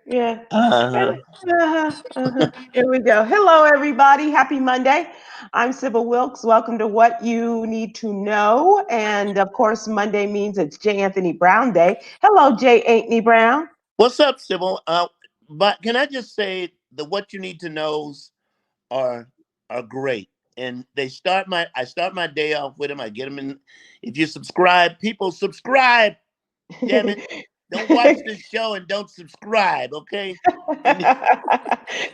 Yeah. Uh-huh. Here we go. Hello, everybody. Happy Monday. I'm Sybil Wilkes. Welcome to What You Need to Know. And of course, Monday means it's J. Anthony Brown Day. Hello, J. Anthony Brown. What's up, Sybil? But can I just say the what you need to knows are are great, and I start my day off with them. I get them in. If you subscribe, people subscribe. Damn it! Don't watch this show and don't subscribe, okay? And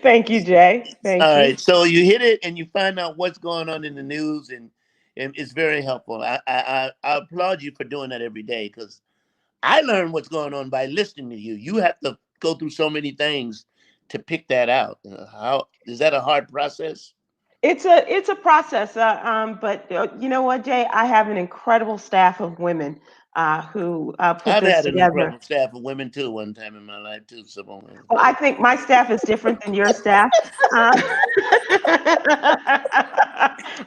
Thank you, Jay. Thank all you. right, so you hit it and you find out what's going on in the news, and it's very helpful. I applaud you for doing that every day because I learn what's going on by listening to you. You have to go through so many things to pick that out. How is that a hard process? It's a process, but you know what, Jay? I have an incredible staff of women who put I've this had an together. incredible staff of women too one time in my life too. So, Well, I think my staff is different than your staff. Uh,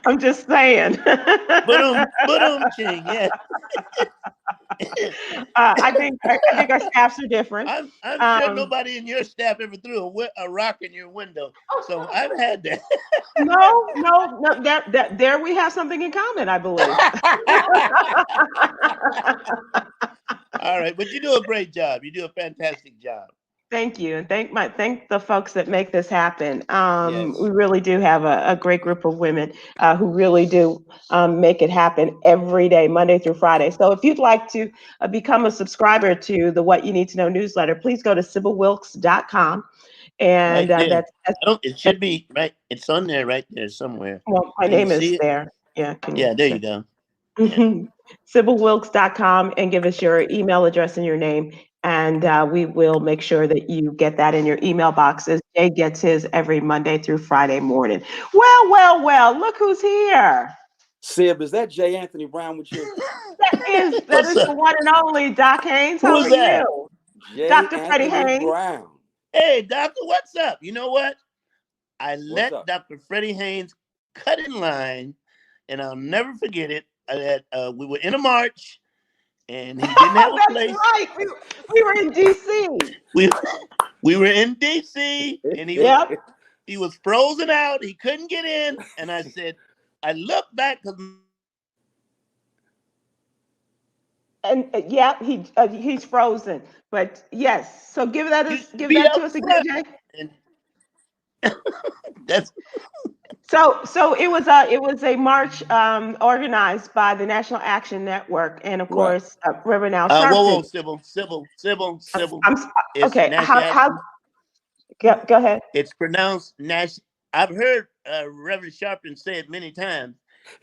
I'm just saying. ching, yeah. I think our staffs are different. I'm sure Um, nobody in your staff ever threw a rock in your window. So I've had that. no, no, no. There we have something in common, I believe. All right, but you do a great job. You do a fantastic job. Thank you, and thank the folks that make this happen. We Yes. really do have a great group of women who really do make it happen every day, Monday through Friday. So if you'd like to become a subscriber to the What You Need to Know newsletter, please go to sybilwilkes.com. And Right there. that's I don't. It should be right. It's on there, right there somewhere. well, my Do you name is see it? there. Yeah, can you Yeah, there see? you go. Yeah. Mhm. sybilwilkes.com and give us your email address and your name. And we will make sure that you get that in your email boxes. Jay gets his every Monday through Friday morning. Well, well, well, look who's here. Sib, is that J. Anthony Brown with you? That What's is up? the one and only Doc Haynes. Who How is are that? you? J. Dr. Freddie Anthony Haynes. Brown. Hey, doctor, what's up? You know what? I What's let up? Dr. Freddie Haynes cut in line, and I'll never forget it. That we were in a march, and he didn't have Oh, a that's place. right. We were in DC. We we were in D.C. and Yep. he was frozen out. He couldn't get in, and I said, I looked back because And yeah, he's frozen. But yes, so used to give be that to up us again, front, Jay. and that's So it was a march organized by the National Action Network and of Right. course Reverend Al whoa, Sharpton. Civil. I'm It's okay. Nash How Action. go ahead. It's pronounced Nash. I've heard Reverend Sharpton say it many times,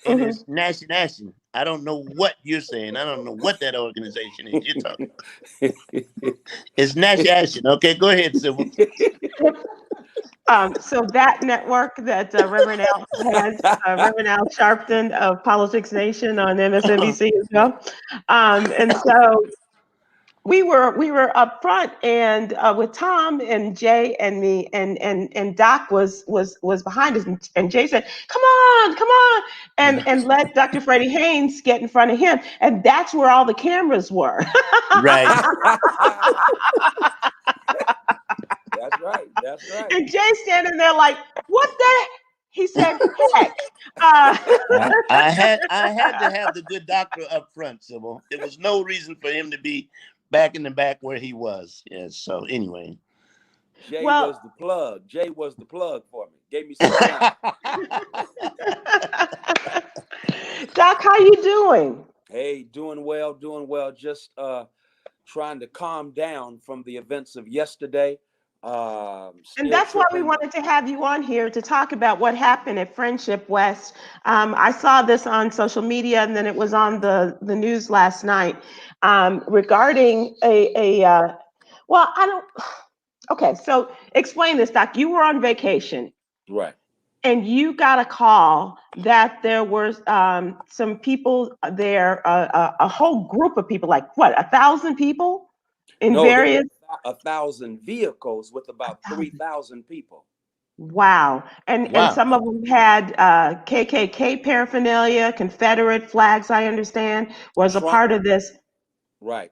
and Mhm. it's Nash Nation. I don't know what you're saying. I don't know what that organization is you're talking about. It's Nash Action. Okay, go ahead, Civil. So that network that Reverend Al has, Reverend Al Sharpton of Politics Nation on MSNBC as well, and so we were up front and with Tom and Jay and me and Doc was behind us and Jay said, come on," and let Dr. Freddie Haynes get in front of him, and that's where all the cameras were. Right. That's right. That's right. And Jay standing there like, "What the?" He said, "Heck." Uh, I had to have the good doctor up front, Civil. There was no reason for him to be back in the back where he was. Yes. So anyway. Jay well, was the plug. Jay was the plug for me. Gave me some time. Doc, how you doing? Hey, doing well, doing well. Just trying to calm down from the events of yesterday. And Still that's why we tripping. wanted to have you on here to talk about what happened at Friendship West. I saw this on social media, and then it was on the news last night regarding well, I don't. Okay, so explain this, Doc. You were on vacation, Right. and you got a call that there were some people there, a whole group of people, like what, 1,000 people in No, there various. were 1,000 vehicles with about 1,000. 3,000 people. Wow. And Wow. some of them had KKK paraphernalia, Confederate flags, I understand, was a Trump. part of this. Right.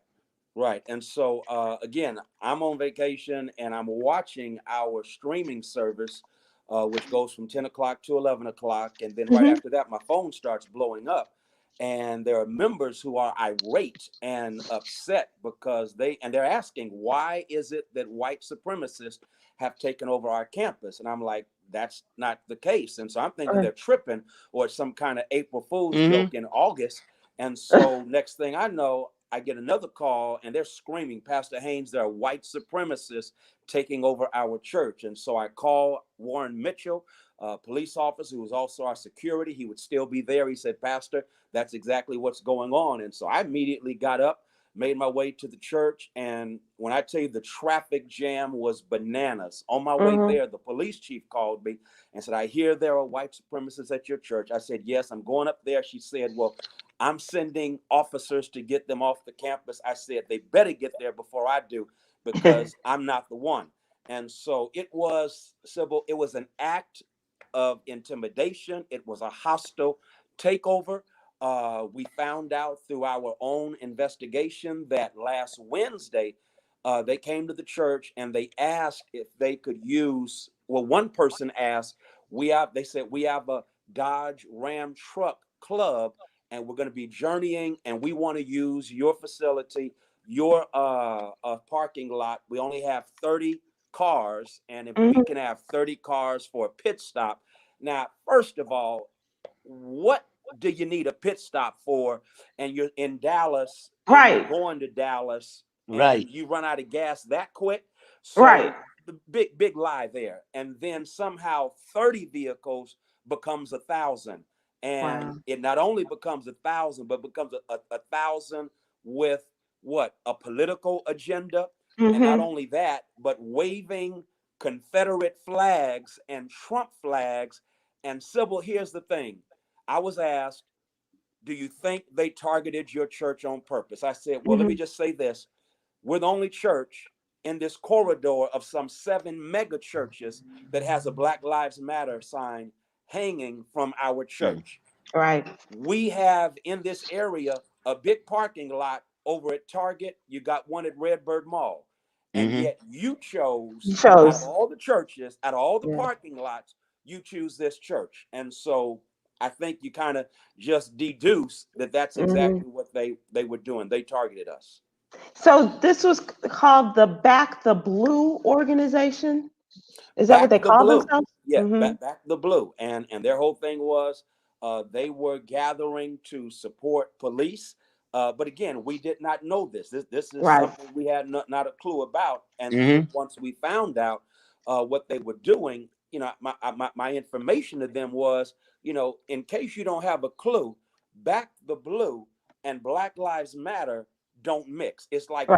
Right. And so, again, I'm on vacation and I'm watching our streaming service, which goes from 10 o'clock to 11 o'clock. And then right Mm-hmm. after that, my phone starts blowing up. And there are members who are irate and upset because they're asking, why is it that white supremacists have taken over our campus? And I'm like, that's not the case. And so I'm thinking they're tripping, or it's some kind of April Fool's joke in August. And so next thing I know, I get another call and they're screaming, Pastor Haynes, there are white supremacists taking over our church. And so I call Warren Mitchell, a police officer who was also our security. He would still be there. He said, Pastor, that's exactly what's going on. And so I immediately got up, made my way to the church. And when I tell you the traffic jam was bananas, on my way there, the police chief called me and said, I hear there are white supremacists at your church. I said, yes, I'm going up there. She said, well, I'm sending officers to get them off the campus. I said, they better get there before I do, because I'm not the one. And so it was, Sybil, it was an act of intimidation. It was a hostile takeover. We found out through our own investigation that last Wednesday, they came to the church and they asked if they could use, well, one person asked, they said, we have a Dodge Ram truck club and we're going to be journeying and we want to use your facility, your parking lot. We only have 30 cars, and if we can have 30 cars for a pit stop. Now, first of all, what do you need a pit stop for? And you're in Dallas, and you're going to Dallas, and you run out of gas that quick. So the big lie there. And then somehow 30 vehicles becomes 1,000. And it not only becomes 1,000, but becomes a 1,000 with what? A political agenda. And not only that, but waving Confederate flags and Trump flags. And Sybil, here's the thing. I was asked, do you think they targeted your church on purpose? I said, well, let me just say this. We're the only church in this corridor of some 7 mega churches that has a Black Lives Matter sign hanging from our church. We have in this area a big parking lot over at Target. You got one at Redbird Mall. And yet you chose, out of all the churches, out of all the parking lots, you choose this church. And so I think you kind of just deduce that that's exactly what they were doing. They targeted us. So this was called the Back the Blue organization? Is that what Back they the call Blue. themselves? Yeah, back the Blue. And their whole thing was they were gathering to support police. But again, we did not know this. This is something we had not a clue about. And then once we found out what they were doing, you know, my information to them was, you know, in case you don't have a clue, Back the Blue and Black Lives Matter don't mix. It's like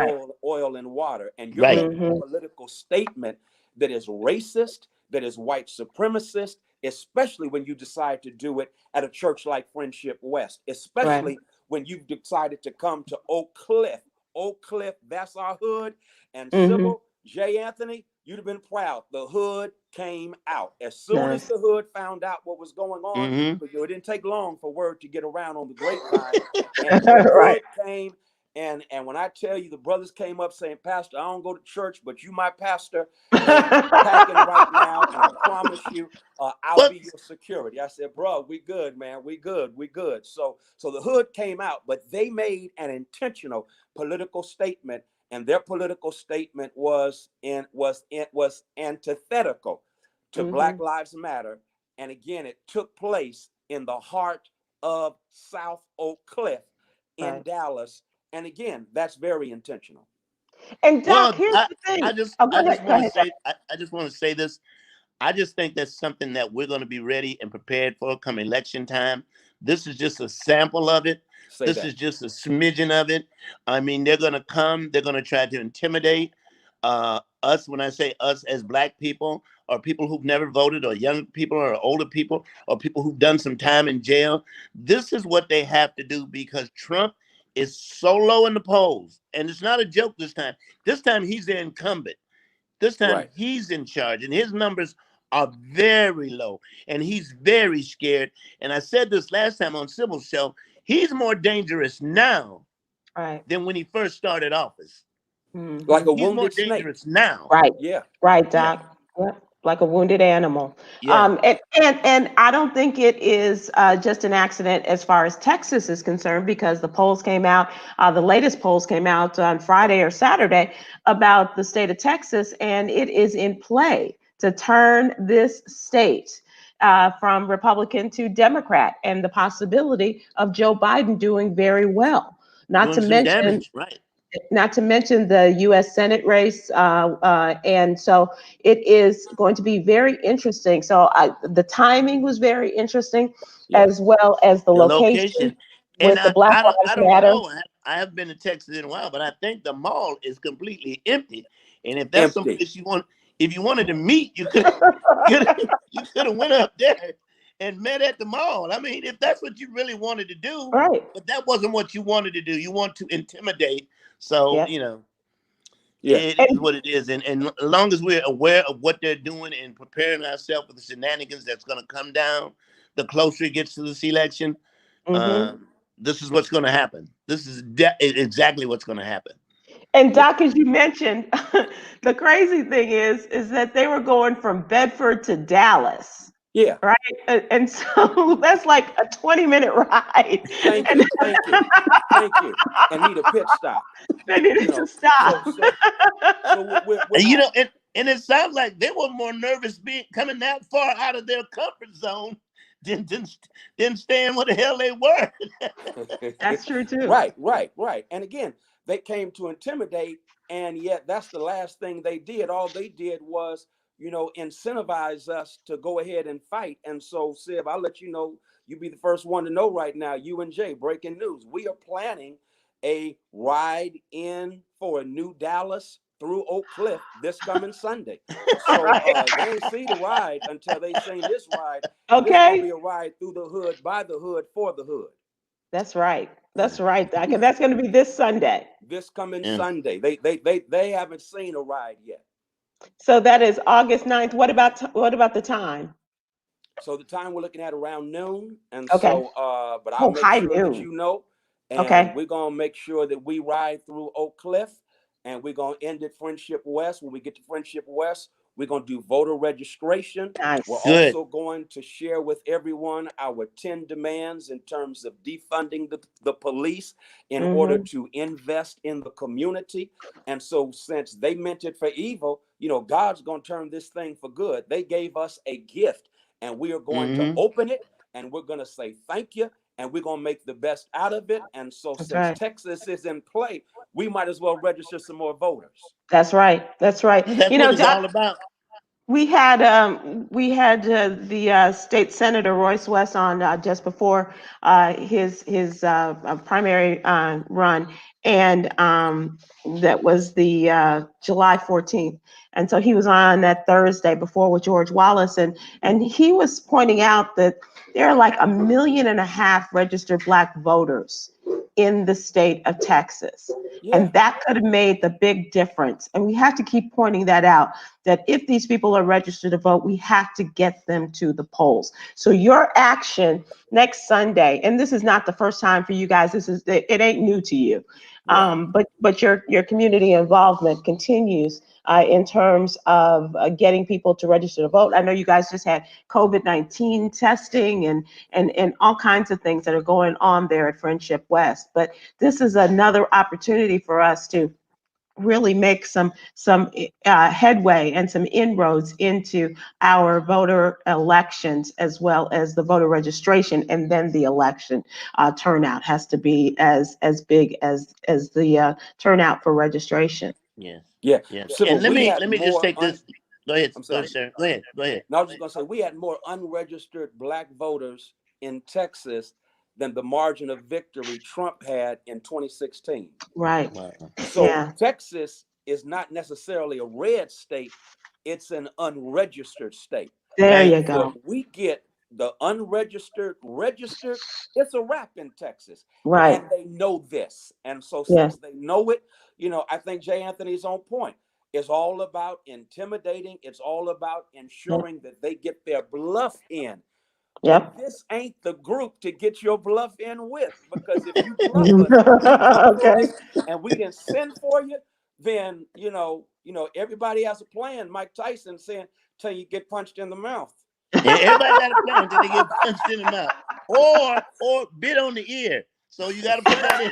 oil and water. And you're making a political statement that is racist, that is white supremacist, especially when you decide to do it at a church like Friendship West, especially when you've decided to come to Oak Cliff. Oak Cliff, that's our hood. And Sybil, J. Anthony, you'd have been proud. The hood came out. As soon as the hood found out what was going on, but it didn't take long for word to get around on the grapevine. And the hood came. And when I tell you, the brothers came up saying, Pastor, I don't go to church, but you my pastor, and packing right now, and I promise you, I'll be your security. I said, bro, we good, man. We good. So the hood came out, but they made an intentional political statement, and their political statement was antithetical to Black Lives Matter. And again, it took place in the heart of South Oak Cliff in Dallas. And again, that's very intentional. And Doc, here's the thing. I just want to say this. I just think that's something that we're going to be ready and prepared for come election time. This is just a sample of it. This is just a smidgen of it. I mean, they're going to come. They're going to try to intimidate us. When I say us as Black people, or people who've never voted, or young people, or older people, or people who've done some time in jail. This is what they have to do because Trump is so low in the polls. And it's not a joke this time. This time he's the incumbent. This time he's in charge, and his numbers are very low, and he's very scared. And I said this last time on Sybil's show, he's more dangerous now Right. than when he first started office. Like a Mhm. He's more wounded snake. dangerous now. Right. Yeah. Right, Yeah, Doc. Yep. Like a wounded animal. yeah. And I don't think it is just an accident as far as Texas is concerned, because the polls came out, the latest polls came out on Friday or Saturday about the state of Texas, and it is in play to turn this state from Republican to Democrat, and the possibility of Joe Biden doing very well. Not Doing to some mention damage, right? not to mention the U.S. Senate race, and so it is going to be very interesting. So the timing was very interesting, Yeah. as well as the The location location. And with the Black I Lives don't Matter. know. I haven't been to Texas in a while, but I think the mall is completely empty. And if that's Empty. someplace you want, if you wanted to meet, could you could have went up there and met at the mall. I mean, if that's what you really wanted to do, Right. but that wasn't what you wanted to do. You want to intimidate. So, Yeah. Yeah. it is And what it is. And as long as we're aware of what they're doing and preparing ourselves for the shenanigans that's going to come down, the closer it gets to this election, mhm. this is what's going to happen. This is exactly what's going to happen. And Yeah. Doc, as you mentioned, the crazy thing is that they were going from Bedford to Dallas. Yeah. Right. And so that's like a 20-minute ride. Thank And you. Thank you. Thank you. And need a pit stop. they You needed to know. stop. So we're And not. and it sounds like they were more nervous being coming that far out of their comfort zone than staying where the hell they were. That's true too. Right. Right. Right. And again, they came to intimidate, and yet that's the last thing they did. All they did was, incentivize us to go ahead and fight. And so, Sib, I'll let you know. You be the first one to know right now. You and Jay, breaking news. We are planning a ride in for a new Dallas through Oak Cliff this coming Sunday. So Right. they ain't see the ride until they seen this ride, and this gonna Okay. be a ride through the hood, by the hood, for the hood. That's right. Yeah. That's right, Doc. And that's going to be this Sunday. This coming Yeah. Sunday. They haven't seen a ride yet. So that is August 9th. What about the time? So the time we're looking at around noon. And Okay. so but I'll Oh, make high sure that noon. you know. And Okay. we're gonna make sure that we ride through Oak Cliff, and we're gonna end at Friendship West. When we get to Friendship West, we're gonna do voter registration. We're Nice. Good. also going to share with everyone our 10 demands in terms of defunding the police in order Hmm. to invest in the community. And so, since they meant it for evil, God's going to turn this thing for good. They gave us a gift, and we are going to Hmm. open it, and we're going to say thank you, and we're going to make the best out of it. And so, That's since right. Texas is in play, we might as well register some more voters. That's right. That's right. That's what it's Doc, all about. we had the state senator Royce West on just before his primary run, and that was the July 14th, and so he was on that Thursday before with George Wallace, and he was pointing out that there are like 1.5 million registered Black voters in the state of Texas. Yeah. And that could have made the big difference. And we have to keep pointing that out, that if these people are registered to vote, we have to get them to the polls. So your action next Sunday, and this is not the first time for you guys, it ain't new to you. Right. But your community involvement continues in terms of getting people to register to vote. I know you guys just had COVID-19 testing and all kinds of things that are going on there at Friendship West. But this is another opportunity for us to really make some headway and some inroads into our voter elections, as well as the voter registration, and then the election turnout has to be as big as the turnout for registration. Yes. Yeah. Yes. And Sybil, we had let me just more take this. Go ahead. I'm Go sorry. ahead, sir. Go ahead. Go ahead. No, I was just going to say, we had more unregistered Black voters in Texas than the margin of victory Trump had in 2016. Right. Wow. So Yeah. Texas is not necessarily a red state, it's an unregistered state. There Right. you And so go. if we get the unregistered registered, it's a wrap in Texas. Right. And they know this. And so Yeah. since they know it, I think Jay Anthony's on point. It's all about intimidating. It's all about ensuring that they get their bluff in. Yep. And this ain't the group to get your bluff in with, because if you bluff us and we come for Okay. us and we didn't send for you, then everybody has a plan. Mike Tyson saying till you get punched in the mouth. And everybody got a plan until they get punched in the mouth, or bit on the ear. So you got to put that in.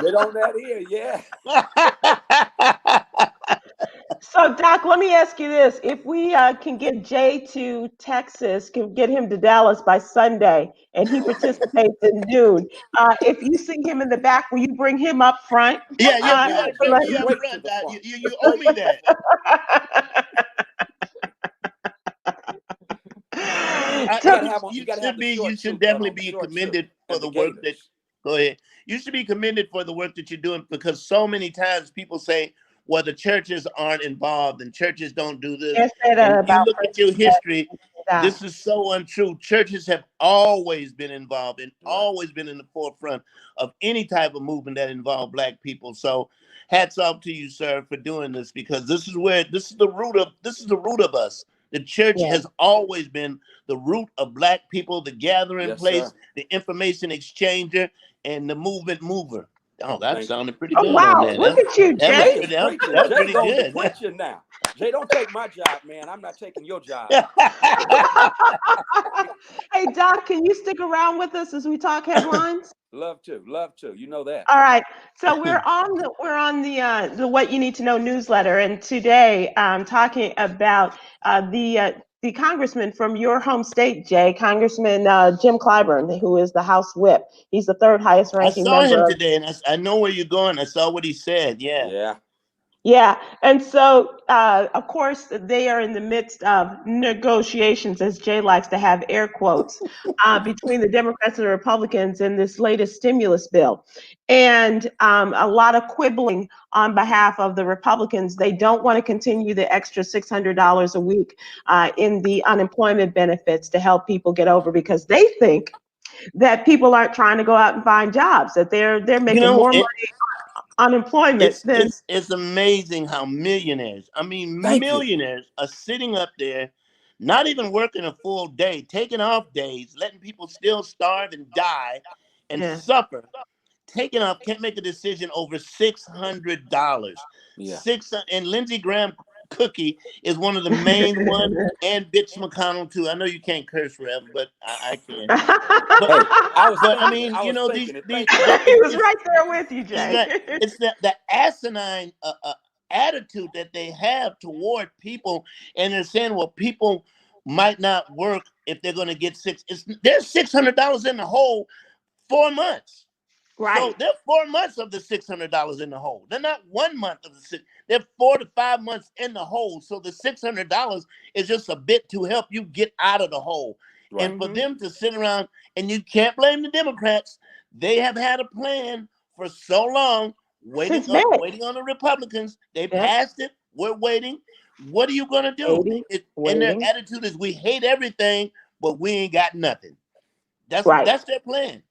Bit on that ear, yeah. So, Doc, let me ask you this. If we can get Jay to Texas, can get him to Dallas by Sunday, and he participates in Dune, if you see him in the back, will you bring him up front? Yeah, you I'll got to bring bring him me up straight to front, the Doc. front. You owe me that. You should definitely be commended for the work that. Go ahead. You should be commended for the work that you're doing, because so many times people say, well, the churches aren't involved and churches don't do this. And you look at your history, this is so untrue. Churches have always been involved and always been in the forefront of any type of movement that involved Black people. So hats off to you, sir, for doing this, because this is the root of us. The church has always been the root of Black people, the gathering place, the information exchanger, and the movement mover. Oh, that sounded pretty good on that. Look at you, Jay. That was pretty good. Quit you now. Jay, don't take my job, man. I'm not taking your job. Hey, Doc, can you stick around with us as we talk headlines? Love to. You know that. All right. So we're on the What You Need to Know newsletter, and today I'm talking about the congressman from your home state, Jay, Congressman Jim Clyburn, who is the House Whip. He's the third highest ranking member. I saw him today, and I know where you're going. I saw what he said. Yeah. And so, of course, they are in the midst of negotiations, as Jay likes to have air quotes, between the Democrats and the Republicans in this latest stimulus bill. And a lot of quibbling on behalf of the Republicans. They don't want to continue the extra $600 a week in the unemployment benefits to help people get over, because they think that people aren't trying to go out and find jobs, that they're making more money unemployment. It's amazing how millionaires are sitting up there, not even working a full day, taking off days, letting people still starve and die and suffer. Taking off, can't make a decision over $600. And Lindsey Graham Cookie is one of the main ones, and Bitch McConnell too. I know you can't curse forever, but I can. He was right there with you, Jay. It's the asinine attitude that they have toward people, and they're saying, well, people might not work if they're going to get there's $600 in the hole 4 months. Right. So they're 4 months of the $600 in the hole. They're not 1 month of the six. They're 4 to 5 months in the hole. So the $600 is just a bit to help you get out of the hole. Right. And for them to sit around, and you can't blame the Democrats. They have had a plan for so long, waiting on the Republicans. They passed it. We're waiting. What are you going to do? And their attitude is, we hate everything, but we ain't got nothing. That's their plan.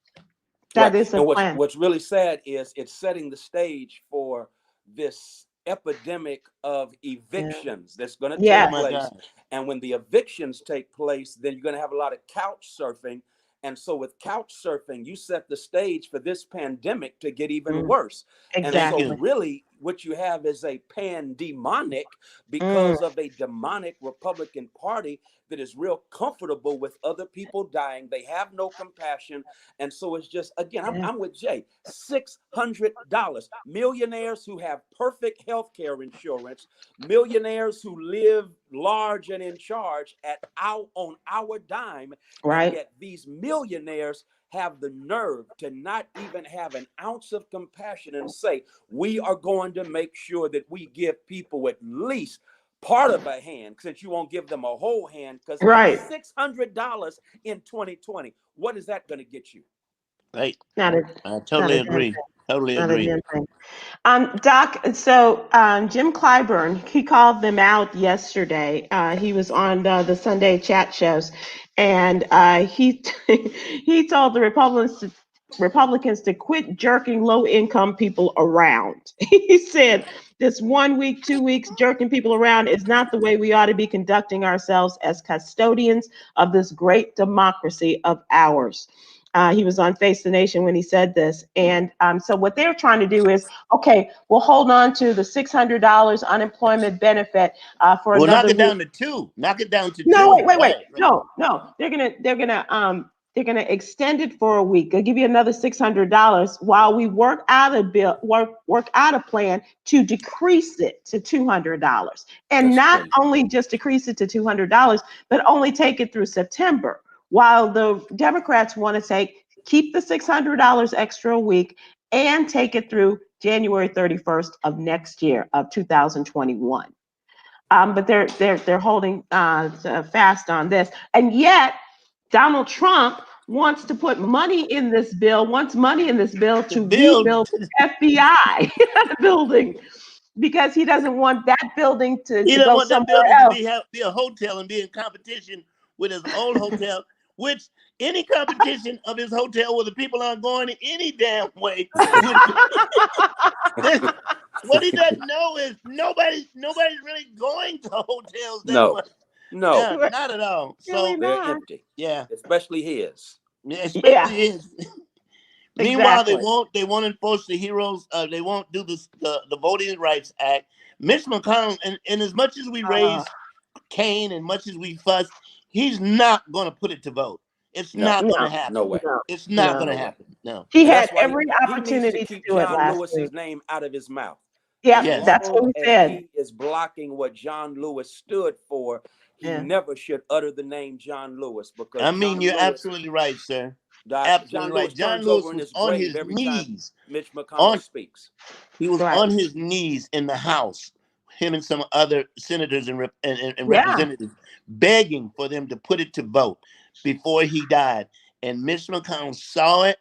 That is a plan. What's really sad is it's setting the stage for this epidemic of evictions that's going to take place. And when the evictions take place, then you're going to have a lot of couch surfing. And so with couch surfing, you set the stage for this pandemic to get even worse. Exactly. And so really what you have is a pandemonic because of a demonic Republican Party that is real comfortable with other people dying. They have no compassion. And so it's just, again, I'm with Jay, $600. Millionaires who have perfect health care insurance, millionaires who live large and in charge on our dime. Right. And yet these millionaires have the nerve to not even have an ounce of compassion and say, we are going to make sure that we give people at least part of a hand, since you won't give them a whole hand, because $600 in 2020, what is that going to get you? Right. I totally agree. Totally agree. Doc, so Jim Clyburn, he called them out yesterday. He was on the Sunday chat shows, and he told the Republicans Republicans to quit jerking low-income people around. He said, this 1 week, 2 weeks jerking people around is not the way we ought to be conducting ourselves as custodians of this great democracy of ours. He was on Face the Nation when he said this. And so what they're trying to do is, okay, we'll hold on to the $600 unemployment benefit for another knock it week. down to two. Knock it down to No, two. wait. Right. No. They're gonna extend it for a week. They'll give you another $600 while we work out a plan to decrease it to $200, and That's not crazy. only just decrease it to $200, but only take it through September. While the Democrats want to keep the $600 extra a week and take it through January 31st of next year of 2021. But they're holding fast on this, and yet Donald Trump wants to put money in this bill. Wants money in this bill to rebuild the FBI building, because he doesn't want that building to go somewhere else. To be a hotel and be in competition with his old hotel, which any competition of his hotel where the people aren't going any damn way. What he doesn't know is nobody's really going to hotels that much. No, yeah, not at all. So they're empty. Yeah, especially his. His. Meanwhile, Exactly. they won't enforce the heroes. They won't do the Voting Rights Act. Mitch McConnell, and as much as we raise Cain and much as we fuss, he's not going to put it to vote. It's not going to happen. No way. It's not going to happen. No. He had every opportunity to keep do it John last Lewis's week. name out of his mouth. Yeah, Yes. that's what he said. He is blocking what John Lewis stood for. He never should utter the name John Lewis, because you're absolutely right, sir. John Lewis was on his knees. Mitch McConnell speaks. He was on his knees in the House, him and some other senators and representatives, begging for them to put it to vote before he died. And Mitch McConnell saw it,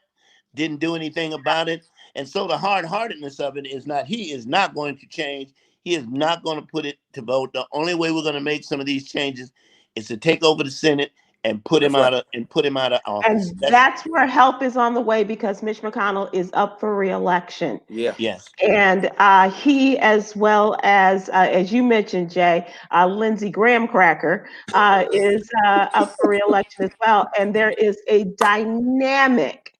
didn't do anything about it. And so the hard-heartedness of it is he is not going to change. He is not going to put it to vote. The only way we're going to make some of these changes is to take over the Senate and put him out of office. And that's where help is on the way, because Mitch McConnell is up for re-election. Yeah. Yes. And he, as well as you mentioned, Jay, Lindsey Graham Cracker is up for re-election as well. And there is a dynamic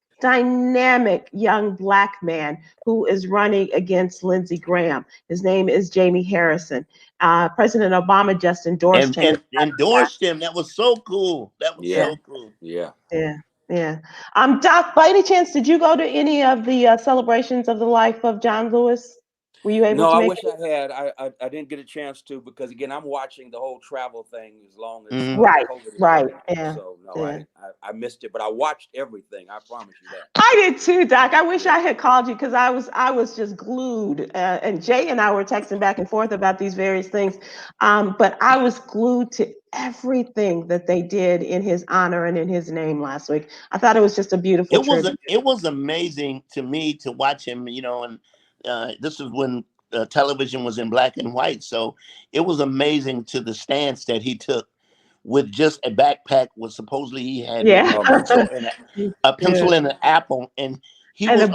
young Black man who is running against Lindsey Graham. His name is Jamie Harrison. President Obama just endorsed him. Endorsed him. That was so cool. That was so cool. Yeah. Doc, by any chance, did you go to any of the celebrations of the life of John Lewis? Were you able to make it? No, I wish I had. I didn't get a chance to, because again, I'm watching the whole travel thing as long as COVID is going. Yeah. So no, I missed it, but I watched everything. I promise you that. I did too, Doc. I wish I had called you, because I was just glued. And Jay and I were texting back and forth about these various things. But I was glued to everything that they did in his honor and in his name last week. I thought it was just a beautiful tribute. It was amazing to me to watch him, and this is when television was in black and white. So it was amazing to the stance that he took with just a backpack with supposedly he had a pencil and an apple. And he wasn't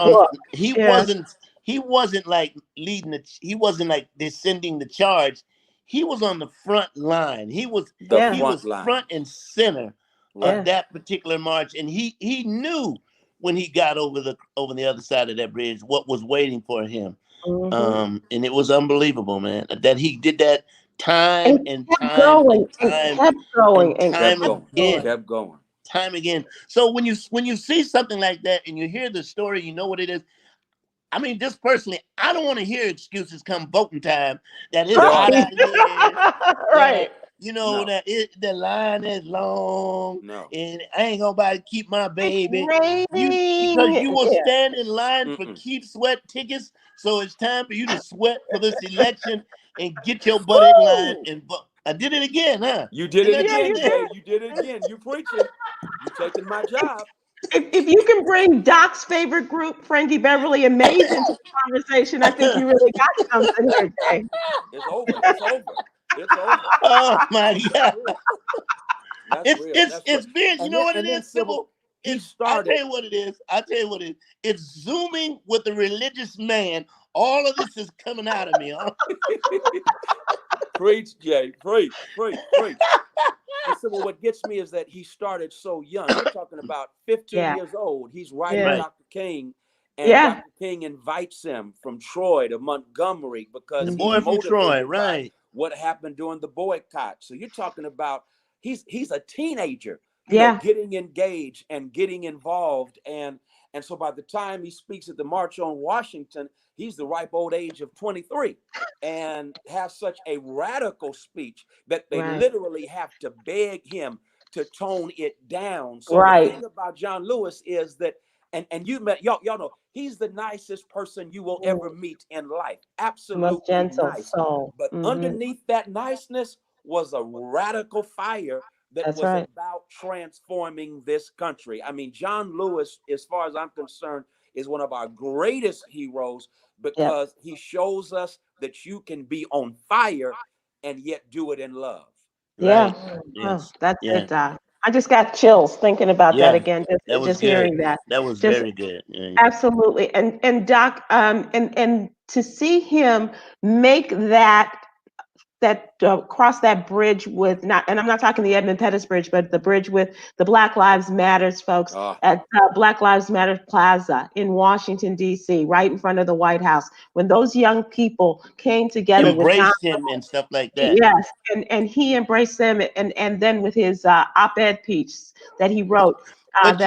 like he wasn't like descending the charge. He was on the front line. He was front and center of that particular march. And he knew when he got over the other side of that bridge what was waiting for him. And it was unbelievable, man, that he did that time and time again. So when you see something like that and you hear the story, you know what it is. I mean, just personally, I don't want to hear excuses come voting time that it's hot out here. That the line is long, and I ain't gonna keep my baby. Because you will stand in line for Keep Sweat tickets, so it's time for you to sweat for this election and get your butt in line and vote. I did it again, huh? You did it again, Jay. You did it again. You preaching. You taking my job. If you can bring Doc's favorite group, Frankie Beverly and Mays, into the conversation, I think you really got something here, Jay. It's over. It's over. It's over. Oh my God! It's been. You know what it is, Sybil? I'll tell you what it is. It's Zooming with a religious man. All of this is coming out of me. Huh? Preach, Jay. Preach. And so what gets me is that he started so young. You're talking about 15 years old. He's writing Dr. King, and Dr. King invites him from Troy to Montgomery because the he's boy from Troy, right? What happened during the boycott. So you're talking about he's a teenager, you know, getting engaged and getting involved. And so by the time he speaks at the March on Washington, he's the ripe old age of 23 and has such a radical speech that they literally have to beg him to tone it down. So the thing about John Lewis is that, and you met, y'all know, he's the nicest person you will ever meet in life. Absolutely nice. Soul. But underneath that niceness was a radical fire that was about transforming this country. I mean, John Lewis, as far as I'm concerned, is one of our greatest heroes because he shows us that you can be on fire and yet do it in love. Yes. Oh, that's it, Doc. I just got chills thinking about that again. Just hearing that. That was very good. Absolutely. And Doc, and to see him make that cross that bridge with and I'm not talking the Edmund Pettus Bridge, but the bridge with the Black Lives Matters folks at Black Lives Matter Plaza in Washington, D.C., right in front of the White House, when those young people came together, embraced him and stuff like that. Yes, and he embraced them, and then with his op-ed piece that he wrote, but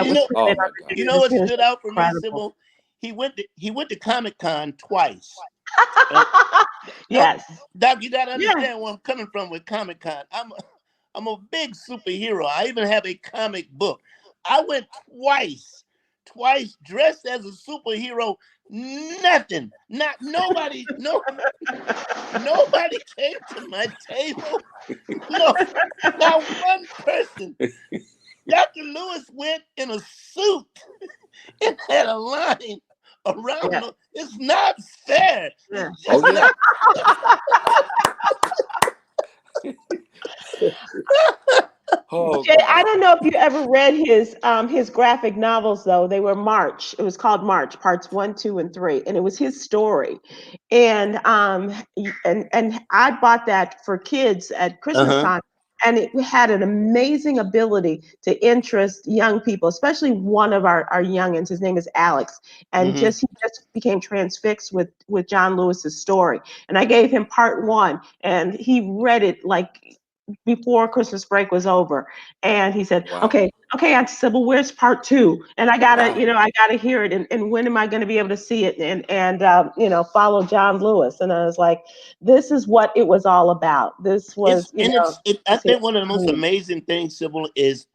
you know what stood out for me, Sybil? He went to Comic-Con twice. Yes, Doc, you gotta understand where I'm coming from with Comic-Con. I'm a big superhero. I even have a comic book. I went twice dressed as a superhero. Nobody came to my table. No, not one person. Dr. Lewis went in a suit and had a line around him. It's not fair. Yeah. Jay, I don't know if you ever read his graphic novels, though. They were March. It was called March, parts 1, 2, and 3, and it was his story. And I bought that for kids at Christmas time. And it had an amazing ability to interest young people, especially one of our youngins. His name is Alex. And he just became transfixed with John Lewis's story. And I gave him part 1, and he read it like before Christmas break was over. And he said, okay, Aunt Sybil, where's part 2? And I gotta hear it. And when am I going to be able to see it and follow John Lewis? And I was like, this is what it was all about. This was, I think one of the most amazing things, Sybil, is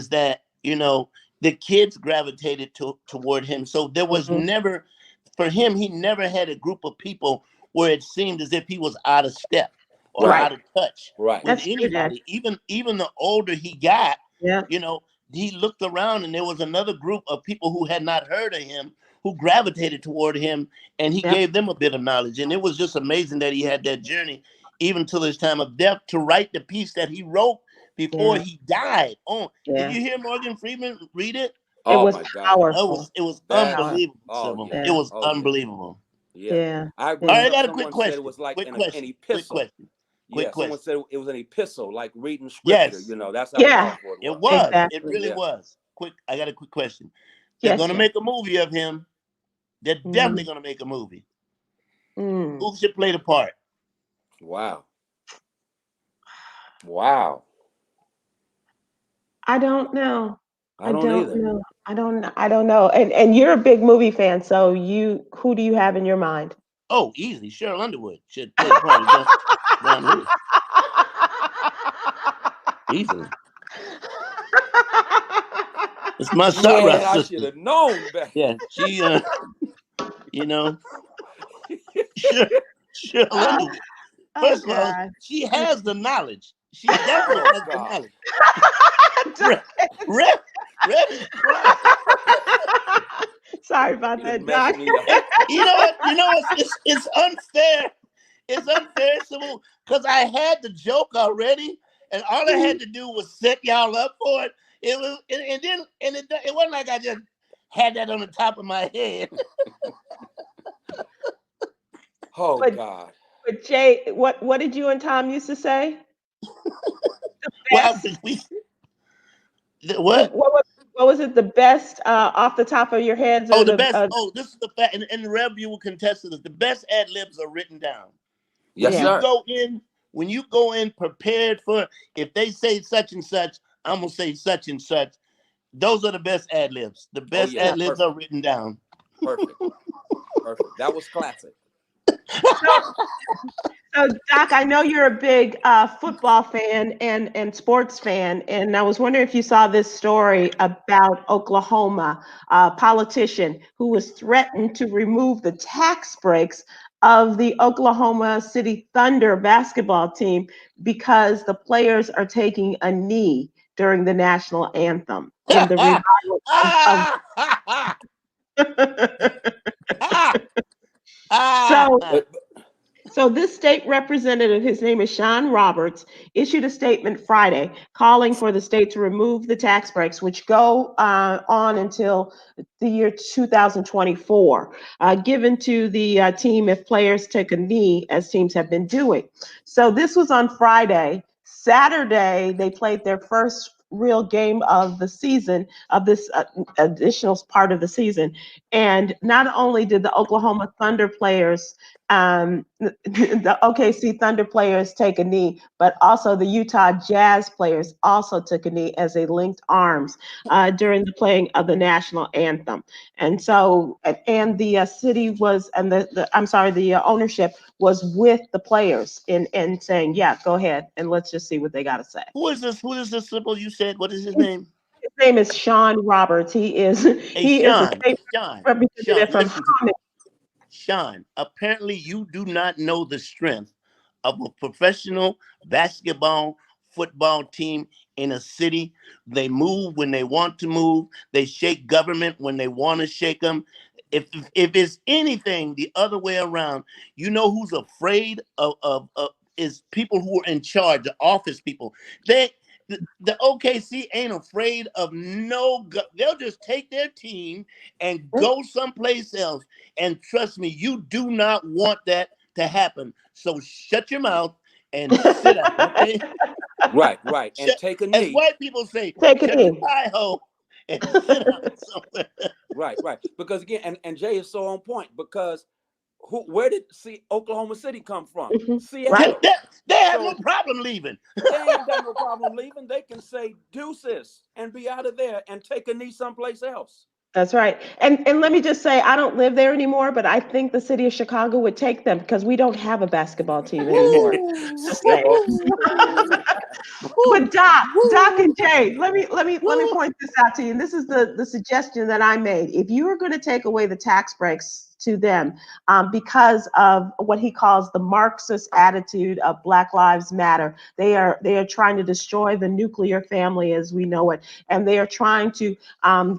that, the kids gravitated toward him. So there was never, for him, he never had a group of people where it seemed as if he was out of step or out of touch with anybody. Even the older he got, he looked around and there was another group of people who had not heard of him who gravitated toward him, and he gave them a bit of knowledge. And it was just amazing that he had that journey, even till his time of death, to write the piece that he wrote before he died. Did you hear Morgan Freeman read it? It was powerful. It was unbelievable. It was unbelievable. Yeah. All right, I got a quick question. It was like an Quick epistle. question. Someone said it was an epistle, like reading scripture. That's how powerful it was. Exactly. It really was. I got a quick question. They're going to make a movie of him. They're definitely going to make a movie. Who should play the part? Wow. I don't know. I don't either. I don't know. And you're a big movie fan, so who do you have in your mind? Oh, easily. Cheryl Underwood should play the part of John Lewis. Easily. It's my sorrow sister. I should have known better. Yeah, she, Cheryl Underwood. First of all, she has the knowledge. She definitely has the knowledge. Rev. Sorry about that, Doc. You know what? It's unfair. It's unfair, because I had the joke already, and all I had to do was set y'all up for it. It was, and then, it wasn't like I just had that on the top of my head. Oh But God. but Jay, what did you and Tom used to say? Well, Best. what? What was it? The best off the top of your heads, Oh, or the the best. Oh, this is the fact, and the Rev, you will contest to this. The best ad libs are written down. Yes, yeah. sir. When you go in prepared for, if they say such and such, I'm gonna say such and such. Those are the best ad libs. The Oh best yeah. ad libs are written down. Perfect. Perfect. That was classic. So, Doc, I know you're a big football fan and sports fan, and I was wondering if you saw this story about Oklahoma, a politician who was threatened to remove the tax breaks of the Oklahoma City Thunder basketball team because the players are taking a knee during the national anthem in the revival of. So, But So this state representative, his name is Sean Roberts, issued a statement Friday calling for the state to remove the tax breaks, which go on until the year 2024, given to the team if players take a knee, as teams have been doing. So this was on Friday. Saturday, they played their first real game of the season, of this additional part of the season. And not only did the Oklahoma Thunder players the OKC Thunder players take a knee, but also the Utah Jazz players also took a knee as they linked arms during the playing of the national anthem. And so, and the city was, and I'm sorry, the ownership was with the players in saying, yeah, go ahead, and let's just see what they got to say. Who is this? Who is this Sybil you said? What is his name? His name is Sean Roberts. He is Hey, he is a state Sean, representative from listen to Haynes. Sean. Apparently, you do not know the strength of a professional basketball, football team in a city. They move when they want to move. They shake government when they want to shake them. If it's anything the other way around, you know who's afraid of is people who are in charge, the office people. The OKC ain't afraid of they'll just take their team and go someplace else. And trust me, you do not want that to happen. So shut your mouth and sit down, okay? right. And Shut, take a as knee. white people say, Take a shut your knee. pie hole and sit down somewhere. Right. Because again, and Jay is so on point because where did Oklahoma City come from? Right. Seattle. They have no So problem leaving. they ain't got no problem leaving. They can say deuces and be out of there and take a knee someplace else. That's right. And let me just say, I don't live there anymore, but I think the city of Chicago would take them because we don't have a basketball team anymore. Just saying. But Doc and Jay, let me point this out to you. And this is the suggestion that I made. If you are going to take away the tax breaks to them because of what he calls the Marxist attitude of Black Lives Matter, they are trying to destroy the nuclear family as we know it, and they are trying to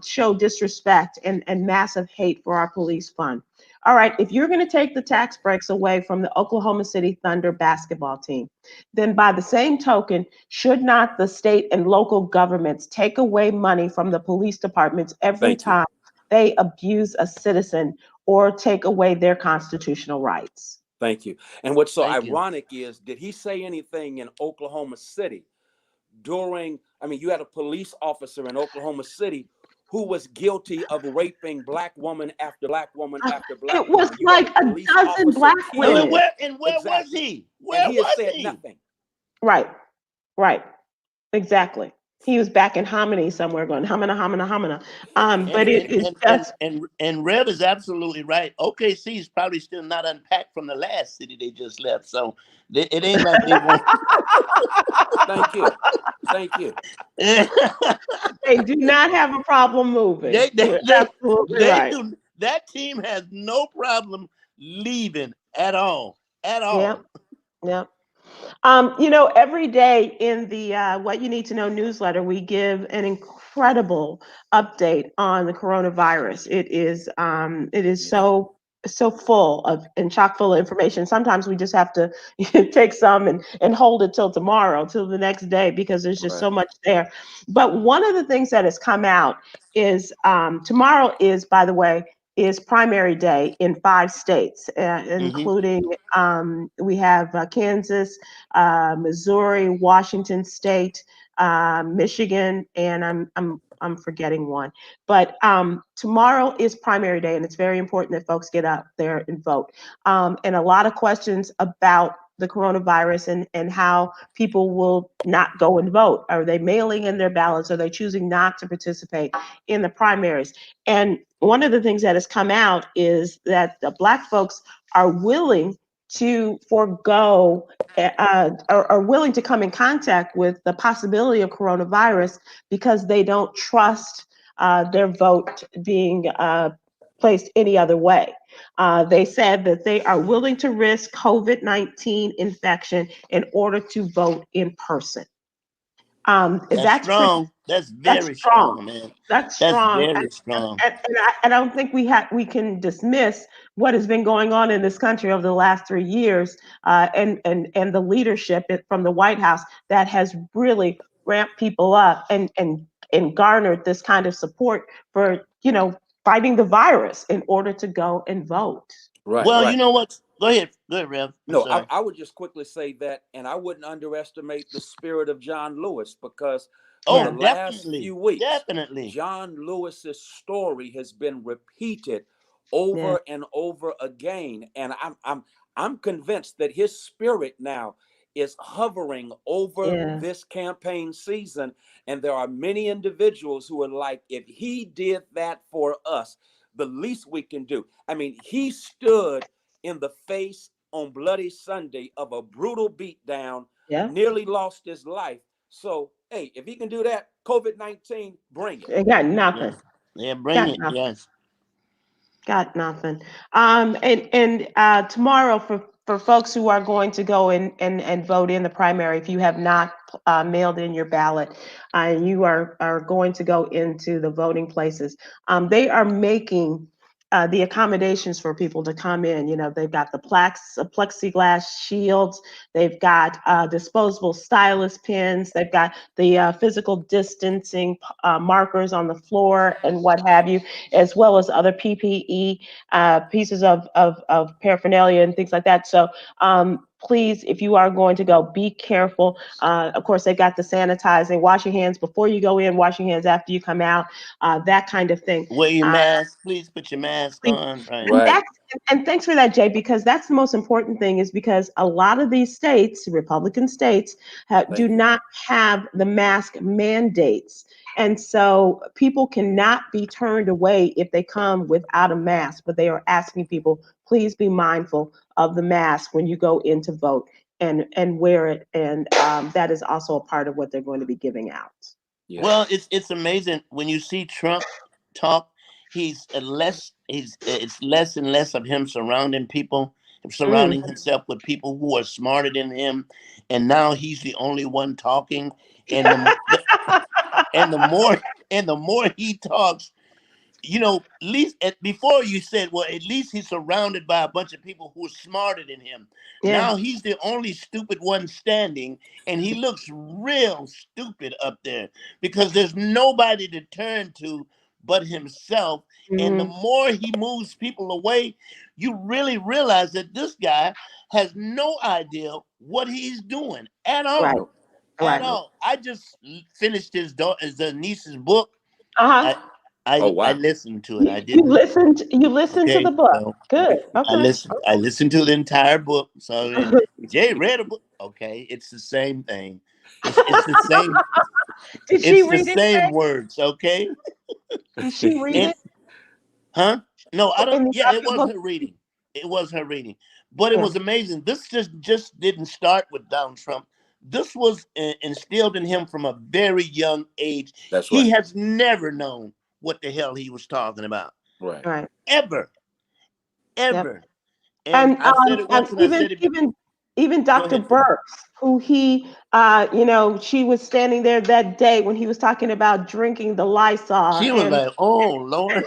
show disrespect and massive hate for our police fund. All right, if you're going to take the tax breaks away from the Oklahoma City Thunder basketball team, then by the same token, should not the state and local governments take away money from the police departments every Thank you. time they abuse a citizen or take away their constitutional rights? Thank you. And what's so Thank you. ironic is, did he say anything in Oklahoma City you had a police officer in Oklahoma City who was guilty of raping black woman after black woman after black It was woman. You had like a a police dozen officer black killed. women. Where was Exactly. he? And Where he has was said he? nothing. Right, right, exactly. He was back in Hominy somewhere going homina, homina, homina. And But it is just Rev is absolutely right. OKC is probably still not unpacked from the last city they just left, so it ain't like they won't. Thank you. Thank you. they do not have a problem moving. they, they, You're they, absolutely they right. do. That team has no problem leaving at all. At Yep, all. yep. Every day in the What You Need to Know newsletter, we give an incredible update on the coronavirus. It is Yeah. so so full of and chock full of information. Sometimes we just have to take some and hold it till tomorrow, till the next day, because there's just so Right. much there. But one of the things that has come out is tomorrow is, by the way, is primary day in 5 states, Hmm. including we have Kansas, Missouri, Washington State, Michigan, and I'm forgetting one. But tomorrow is primary day, and it's very important that folks get up there and vote. And a lot of questions about the coronavirus and how people will not go and vote. Are they mailing in their ballots? Are they choosing not to participate in the primaries? And one of the things that has come out is that the Black folks are willing to forego are willing to come in contact with the possibility of coronavirus because they don't trust their vote being placed any other way. They said that they are willing to risk COVID-19 infection in order to vote in person. That's That's pretty. strong. That's That's very strong. strong, man. That's That's strong. very strong. I don't think we can dismiss what has been going on in this country over the last 3 years, and the leadership from the White House that has really ramped people up and garnered this kind of support for fighting the virus in order to go and vote. Right. Well, you Right. know what? Go ahead. Go ahead, Rev. I'm No, sorry. I would just quickly say that, and I wouldn't underestimate the spirit of John Lewis, because for Oh, the Yeah, last definitely. few weeks, Definitely. John Lewis's story has been repeated yeah, over and over again, and I'm convinced that his spirit now is hovering over yeah, this campaign season, and there are many individuals who are like, if he did that for us, the least we can do. I mean, he stood in the face on Bloody Sunday of a brutal beatdown, yeah. nearly lost his life. So, hey, if he can do that, COVID-19, bring it. It got nothing. Yes. Yeah, bring Got it. nothing. Yes. Got nothing. And tomorrow for folks who are going to go and vote in the primary, if you have not mailed in your ballot, and you are going to go into the voting places, they are making the accommodations for people to come in. They've got the plexiglass shields, they've got disposable stylus pens, they've got the physical distancing markers on the floor and what have you, as well as other PPE pieces of paraphernalia and things like that. So please, if you are going to go, be careful. Of course, they've got the sanitizing, wash your hands before you go in, wash your hands after you come out, that kind of thing. Wear your Uh, mask. Please put your mask please. on. Right. And Right. thanks for that, Jay, because that's the most important thing, is because a lot of these states, Republican states, do Thank you. not have the mask mandates. And so people cannot be turned away if they come without a mask, but they are asking people, please be mindful of the mask when you go in to vote, and wear it. And that is also a part of what they're going to be giving out. Yeah. Well, it's amazing when you see Trump talk. It's less and less of him Mm. surrounding himself with people who are smarter than him, and now he's the only one talking. And and the more and the more he talks, at least before you said, well, at least he's surrounded by a bunch of people who are smarter than him. Yeah. Now he's the only stupid one standing, and he looks real stupid up there because there's nobody to turn to but himself. And the Mhm. more he moves people away, you really realize that this guy has no idea what he's doing at Right. all. Nope. At Right. Nope. all. I just finished his niece's book. Uh-huh. I Oh, I wow. listened to it. You, I you didn't. listened you listened to the Okay, book. so Good. Okay. I listened to the entire book. So then Jay read a book. Okay, it's the same thing. It's the same. Did she It's the read it, same Jay? words. Okay, Did she read and it? huh? No, I don't. In the Yeah, it was audiobook? her reading. It was her reading. But it Yeah. was amazing. This just didn't start with Donald Trump. This was instilled in him from a very young age. That's He right. has never known what the hell he was talking about, Right. Right. ever, Yep. ever. And And I said it once, and I even said it. even Even Go Dr. ahead. Burks, who she was standing there that day when he was talking about drinking the Lysol, She was and like, "Oh Lord."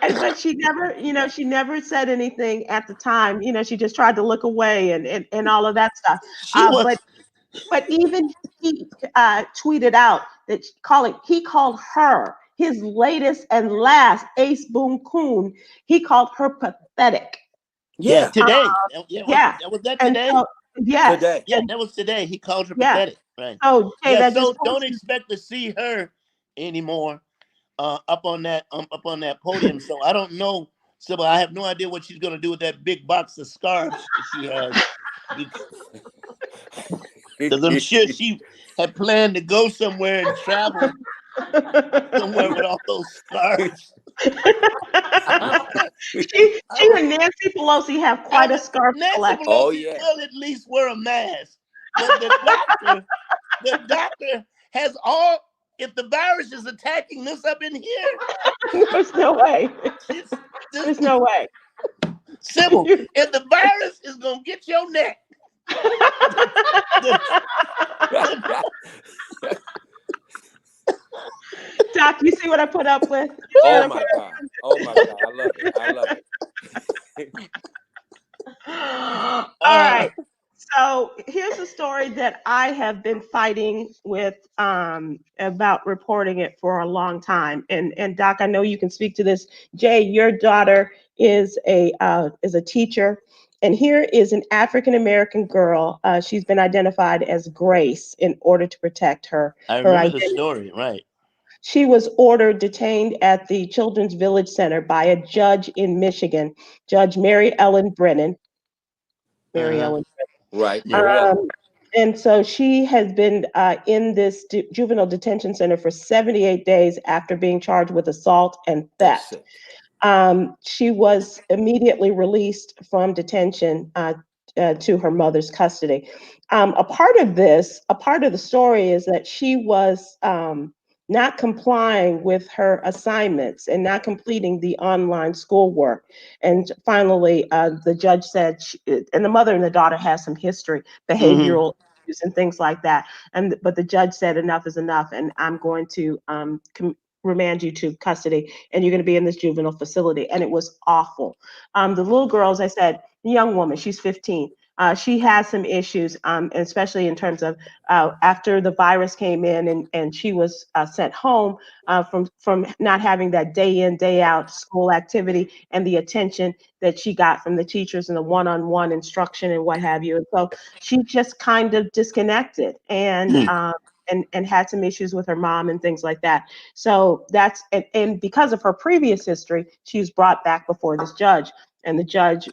but she never said anything at the time. She just tried to look away and all of that stuff. She But was. even he tweeted out that he called her his latest and last ace boom coon. He called her pathetic. Yeah, Yeah, today. Yeah, Yeah, was that and today? so yes, today. Yeah, that was today. He called her yeah. pathetic. Right. So Jay, Yeah. that just So points don't to expect to see her anymore up on that podium. So I don't know, Sybil. I have no idea what she's gonna do with that big box of scarves she has, because I'm sure she had planned to go somewhere and travel somewhere with all those scarves. she and Nancy Pelosi have I quite a would scarf Nancy collection. Oh Pelosi yeah. still at least wear a mask, but the doctor has all. If the virus is attacking this up in here, There's no way. this this There's no way. Sybil, if the virus is gonna get your neck, the, the, Doc, you see what I put up with? You see what Oh I my put God. Oh my God. I love it. I love it. up? All right. So here's a story that I have been fighting with about reporting it for a long time. And Doc, I know you can speak to this. Jay, your daughter is a teacher, and here is an African American girl. She's been identified as Grace in order to protect I her remember the identity. story, right? She was ordered detained at the Children's Village Center by a judge in Michigan, Judge Mary Ellen Brennan. Mary Uh-huh. Ellen. Right. Yeah. Mary Ellen. And so she has been in this juvenile detention center for 78 days after being charged with assault and That's theft. it. She was immediately released from detention to her mother's custody. A part of the story is that she was not complying with her assignments and not completing the online schoolwork. And finally, the judge said, and the mother and the daughter has some history, Mm-hmm. behavioral issues and things like that. But the judge said enough is enough, and I'm going to remand you to custody, and you're going to be in this juvenile facility. And it was awful. The little girl, as I said, the young woman, she's 15. She has some issues, especially in terms of after the virus came in and she was sent home from not having that day in, day out school activity and the attention that she got from the teachers and the one-on-one instruction and what have you. And so she just kind of disconnected and had some issues with her mom and things like that. So and because of her previous history, she was brought back before this judge, and the judge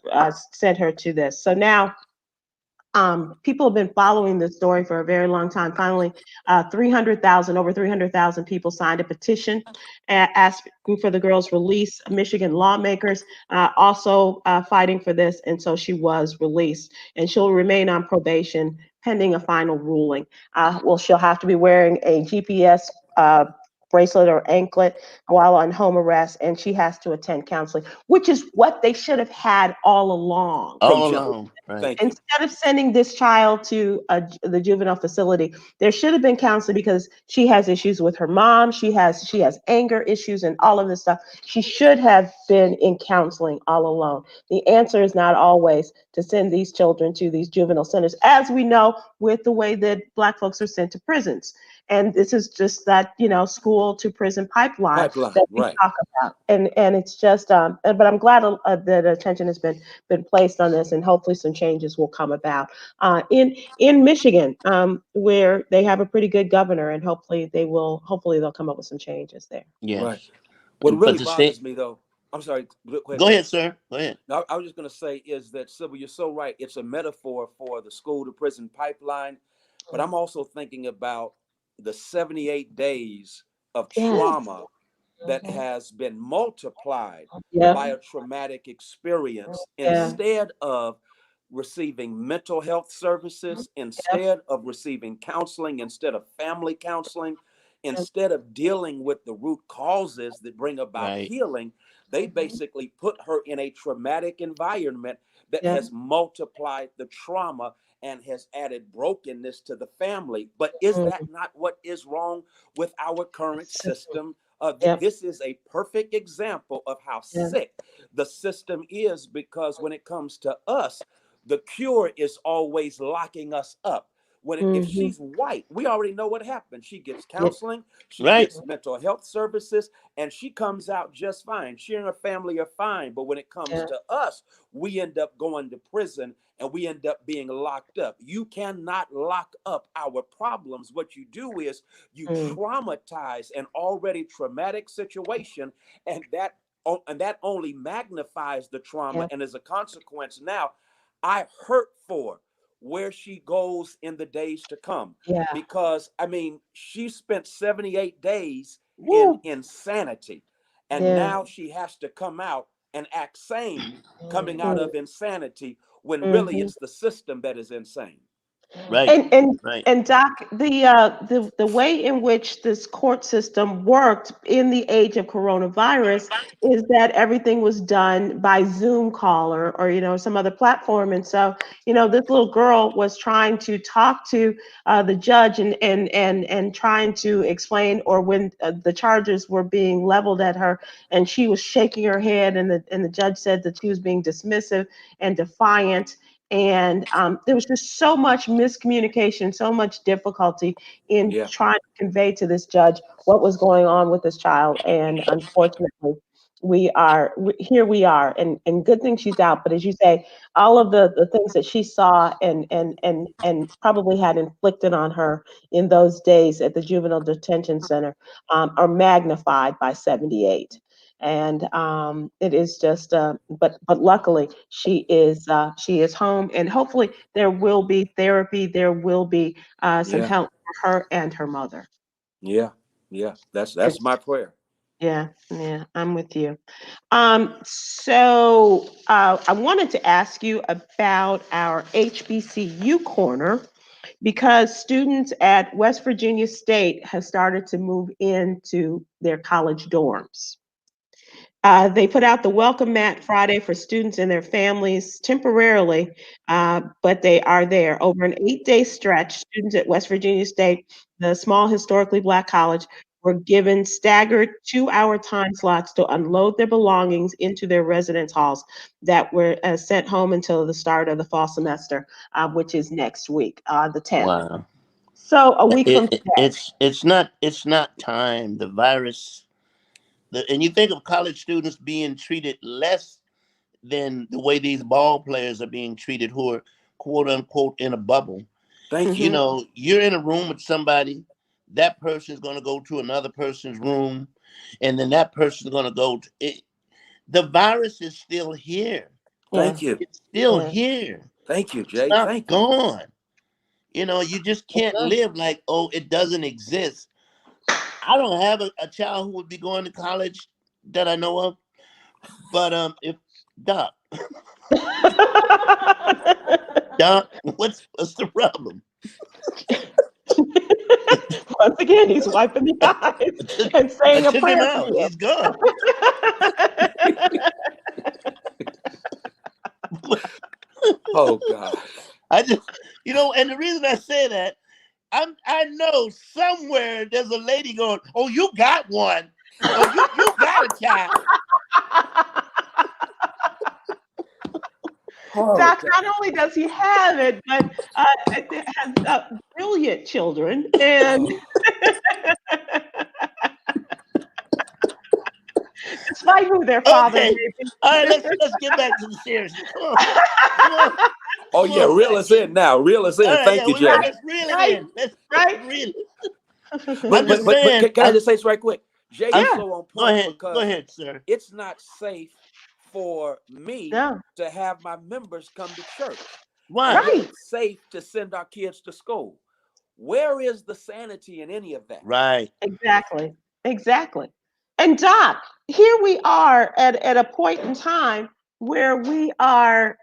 sent her to this. So now people have been following this story for a very long time. Finally, over 300,000 people signed a petition asking for the girl's release. Michigan lawmakers also fighting for this, and so she was released, and she'll remain on probation pending a final ruling. Well, she'll have to be wearing a GPS bracelet or anklet while on home arrest, and she has to attend counseling, which is what they should have had all along. From All jump. along, right? Thank you. Instead of sending this child to the juvenile facility, there should have been counseling because she has issues with her mom. She has anger issues and all of this stuff. She should have been in counseling all along. The answer is not always to send these children to these juvenile centers, as we know with the way that Black folks are sent to prisons. And this is just that school to prison pipeline Pipeline. that we Right. talk about. And it's just but I'm glad that attention has been placed on this, and hopefully some changes will come about in Michigan, where they have a pretty good governor, and hopefully they'll come up with some changes there. Right. Yes. What But really the state. bothers me though, I'm sorry, go ahead, Go sir. ahead, sir. Go ahead. No, I was just going to say is that, Sybil, you're so right. It's a metaphor for the school to prison pipeline. But I'm also thinking about the 78 days of Yes. trauma that has been multiplied Yeah. by a traumatic experience Yeah. instead of receiving mental health services, Yep. instead of receiving counseling, instead of family counseling, instead of dealing with the root causes that bring about Right. healing. They basically put her in a traumatic environment that Yeah. has multiplied the trauma and has added brokenness to the family. But is that not what is wrong with our current system? Yep. This is a perfect example of how Yeah. sick the system is, because when it comes to us, the cure is always locking us up. If she's white, we already know what happened. She gets counseling, she Right. gets mental health services, and she comes out just fine. She and her family are fine. But when it comes to us, we end up going to prison and we end up being locked up. You cannot lock up our problems. What you do is you traumatize an already traumatic situation, and that only magnifies the trauma. And as a consequence, now I hurt for where she goes in the days to come. Yeah. Because I mean, she spent 78 days in Woo. insanity, and Yeah. now she has to come out and act sane coming out of insanity, when really it's the system that is insane. Right. And Right. and Doc, the way in which this court system worked in the age of coronavirus is that everything was done by Zoom call or some other platform. And so this little girl was trying to talk to the judge and trying to explain, or when the charges were being leveled at her, and she was shaking her head, and the judge said that she was being dismissive and defiant. And there was just so much miscommunication, so much difficulty in Yeah. trying to convey to this judge what was going on with this child. And unfortunately, here we are, and good thing she's out. But as you say, all of the things that she saw and probably had inflicted on her in those days at the juvenile detention center are magnified by 78. And it is just but luckily she is home, and hopefully there will be therapy, there will be some Yeah. help for her and her mother. Yeah. Yeah. That's my prayer. Yeah, I'm with you. So I wanted to ask you about our HBCU corner, because students at West Virginia State have started to move into their college dorms. They put out the welcome mat Friday for students and their families temporarily, but they are there. Over an 8-day stretch, students at West Virginia State, the small historically Black college, were given staggered 2-hour time slots to unload their belongings into their residence halls that were sent home until the start of the fall semester, which is next week, the 10th. Wow. So a week from today. It's not time. The virus. And you think of college students being treated less than the way these ball players are being treated, who are quote unquote in a bubble. Thank you. You know, you're in a room with somebody, that person is going to go to another person's room, and then that person is going to go to it. The virus is still here. Thank you. It's still here. Thank you, It's Jay. not Thank you. gone. You know, you just can't live like, oh, it doesn't exist. I don't have a child who would be going to college that I know of. But if Doc, what's the problem? Once again, he's wiping the eyes and saying a took prayer him for out. you. He's gone. Oh God. I just, and the reason I say that, I know somewhere there's a lady going, oh, you got one. Oh, you got a child. Doc, not only does he have it, but it has brilliant children. And despite who their father may be. All right, let's get back to the series. Come on. Come on. Oh yeah, reel us in now. Reel us in. Right, Thank you, Jay. Let's reel it in. Let's reel it. But can I just say this right quick? Jay is so on point because go ahead, sir. It's not safe for me to have my members come to church. Why? Right. It's safe to send our kids to school. Where is the sanity in any of that? Right. Exactly. And Doc, here we are at a point in time where we are,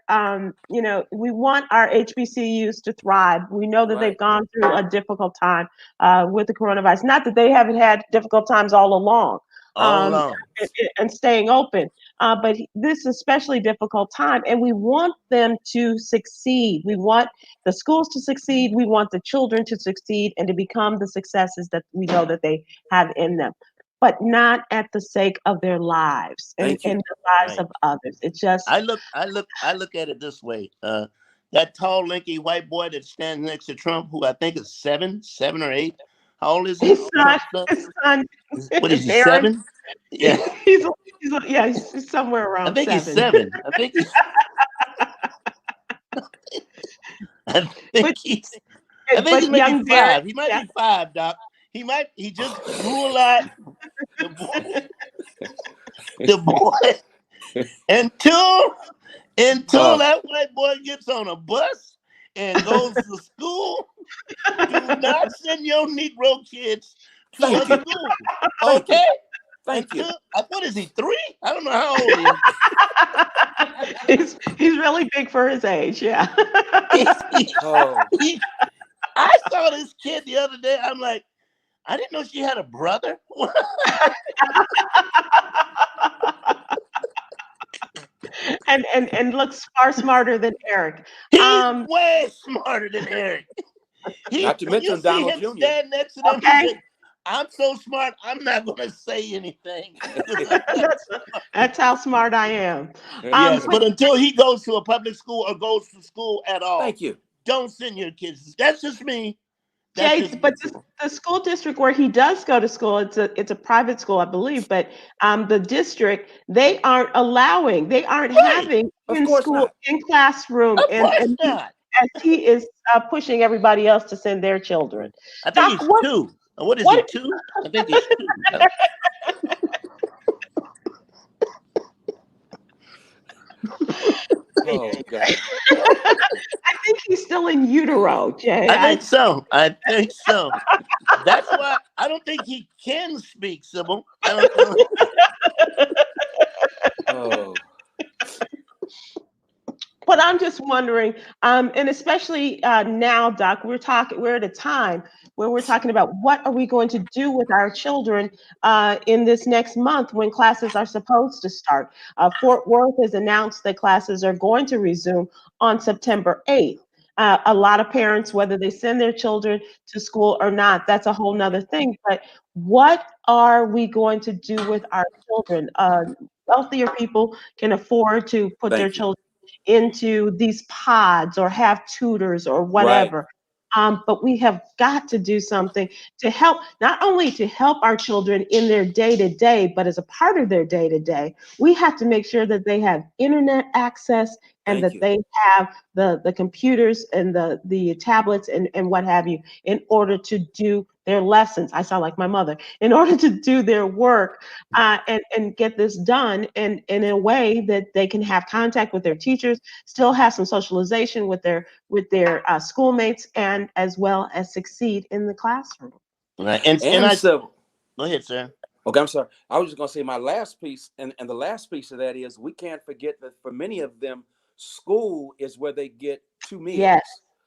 we want our HBCUs to thrive. We know that they've gone through a difficult time with the coronavirus. Not that they haven't had difficult times all along. And staying open. but this is a especially difficult time, and we want them to succeed. We want the schools to succeed. We want the children to succeed and to become the successes that we know that they have in them, but not at the sake of their lives Thank and you. the lives Right. of others. It's just I look at it this way. That tall, lanky white boy that stands next to Trump, who I think is 7 or 8. How old is he? his son, Trump's son? his son, What is he? Aaron. 7? Yeah, Yeah, he's somewhere I around think he's 7. 7. I think he's. I But think he's. I think he but might be young Darren, 5. He might yeah. be 5, Doc. He might. He just grew a lot. The boy. The boy. Until Oh, that white boy gets on a bus and goes to school, do not send your Negro kids to a thank you. school. Thank you. Okay? Thank you. Until what is he, 3? I don't know how old he is. He's really big for his age, yeah. Oh, He- I saw this kid the other day. I'm like, I didn't know she had a brother. And looks far smarter than Eric. He's Um, way smarter than Eric. not to You mention see Donald him Jr. stand next to them. He okay, said, I'm so smart, I'm not going to say anything. that's how smart I am. Yes, But but until he goes to a public school or goes to school at all, Thank you. don't send your kids. That's just me. That's Jay, just me. but the school district where he does go to school, it's a private school, I believe, but the district, they aren't allowing, they aren't Right. having Of in course school, not. in classroom, Of course and not. as he is pushing everybody else to send their children. I think Doc, he's 2. What is he, what 2? I think he's 2. Oh God. I think he's still in utero, Jay. I think so. I think so. That's why I don't think he can speak, Sybil. I don't know. Oh, But I'm just wondering, and especially now, Doc, we're at a time where we're talking about what are we going to do with our children in this next month when classes are supposed to start. Fort Worth has announced that classes are going to resume on September 8th. A lot of parents, whether they send their children to school or not, that's a whole nother thing. But what are we going to do with our children? Wealthier people can afford to put their thank you. children into these pods or have tutors or Right. whatever. But we have got to do something to help, not only to help our children in their day to day, but as a part of their day to day, we have to make sure that they have internet access and Thank that you. they have the computers and the tablets and what have you in order to do their lessons. I sound like my mother. In order to do their work and get this done in a way that they can have contact with their teachers, still have some socialization with their schoolmates, and as well as succeed in the classroom. Right. And And I so, go ahead, sir. okay, I'm sorry. I was just gonna say my last piece, and the last piece of that is we can't forget that for many of them, school is where they get 2 Yes, meals.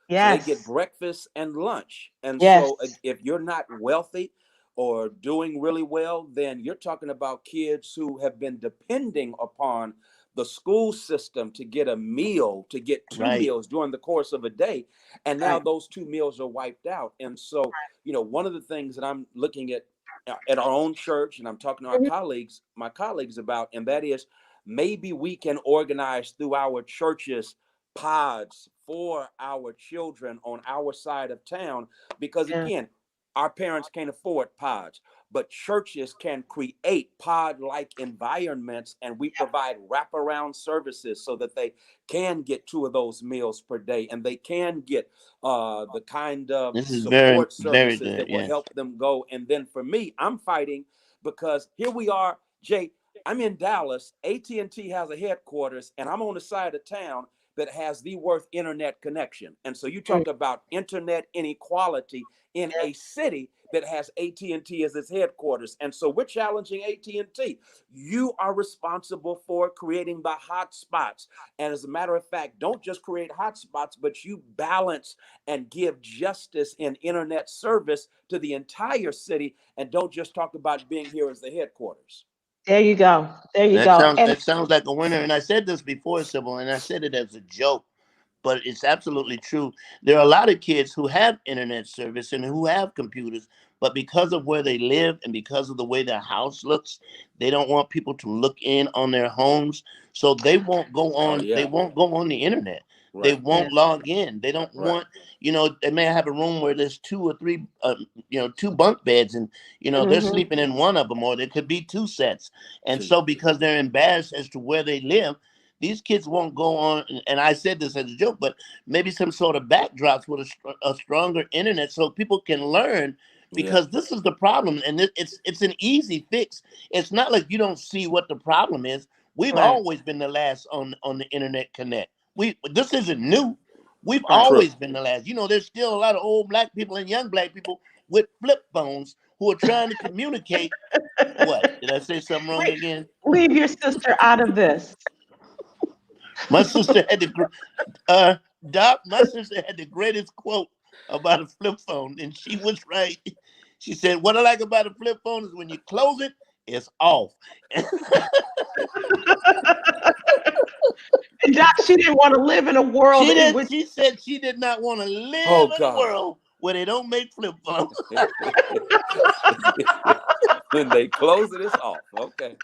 So they get yes, breakfast and lunch. And yes, so if you're not wealthy or doing really well, then you're talking about kids who have been depending upon the school system to get a meal, to get 2 Right. meals during the course of a day. And now right. those 2 meals are wiped out. And so, one of the things that I'm looking at our own church, and I'm talking to Mhm. my colleagues about, and that is maybe we can organize through our churches pods for our children on our side of town, because Yeah, again, our parents can't afford pods, but churches can create pod like environments, and we provide wraparound services so that they can get 2 of those meals per day, and they can get the kind of This is very, support very services good. that will Yes. help them go. And then for me, I'm fighting because here we are, Jay. I'm in Dallas. AT&T has a headquarters, and I'm on the side of town that has the worst internet connection. And so you mm, talk about internet inequality in yeah, a city that has AT&T as its headquarters. And so we're challenging AT&T. You are responsible for creating the hotspots. And as a matter of fact, don't just create hotspots, but you balance and give justice in internet service to the entire city. And don't just talk about being here as the headquarters. There you go. There you That go. sounds And that sounds like a winner. And I said this before, Sybil, and I said it as a joke, but it's absolutely true. There are a lot of kids who have internet service and who have computers, but because of where they live and because of the way their house looks, they don't want people to look in on their homes, so they won't go Oh on. They yeah. won't go on the internet. They Right. yeah. won't log in. They don't Right. want. They may have a room where there's two or three, two bunk beds, and they're Hmm. sleeping in one of them, or there could be two sets. And Two. so, because they're embarrassed as to where they live, these kids won't go on. And I said this as a joke, but maybe some sort of backdrops with a stronger internet so people can learn, Yeah. because this is the problem, and it's an easy fix. It's not like you don't see what the problem is. We've Right. always been the last on the internet connect. This isn't new. We've Right. True. always been the last. There's still a lot of old black people and young black people with flip phones who are trying to communicate. What? Did I say something wrong again? Leave your sister out of this. My sister had Doc, my sister had the greatest quote about a flip phone, and she was right. She said, "What I like about a flip phone is when you close it, it's off." And Doc, she didn't want to live in a world She in did. which She said she did not want to live Oh in a God. world where they don't make flip phones. When they close it, it's off. Okay.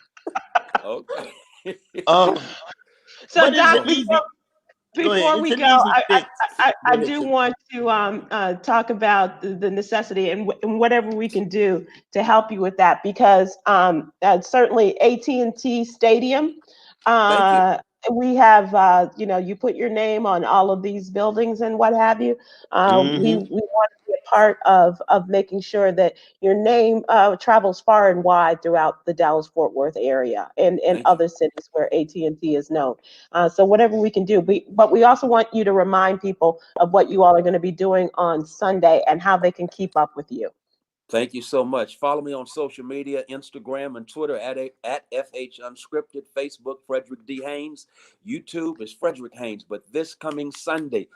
Okay. Um, so but it's Doc, an Oh, easy. Go ahead. before It's we an go, easy fix. Go I ahead, do Sid. want to talk about the necessity and whatever we can do to help you with that, because certainly AT&T Stadium, thank you. uh, we have, you put your name on all of these buildings and what have you. We Mm-hmm. want to be a part of making sure that your name travels far and wide throughout the Dallas-Fort Worth area and Thank you. other cities where AT&T is known. So whatever we can do, but we also want you to remind people of what you all are going to be doing on Sunday and how they can keep up with you. Thank you so much. Follow me on social media, Instagram and Twitter at FH Unscripted, Facebook, Frederick D. Haynes, YouTube is Frederick Haynes. But this coming Sunday,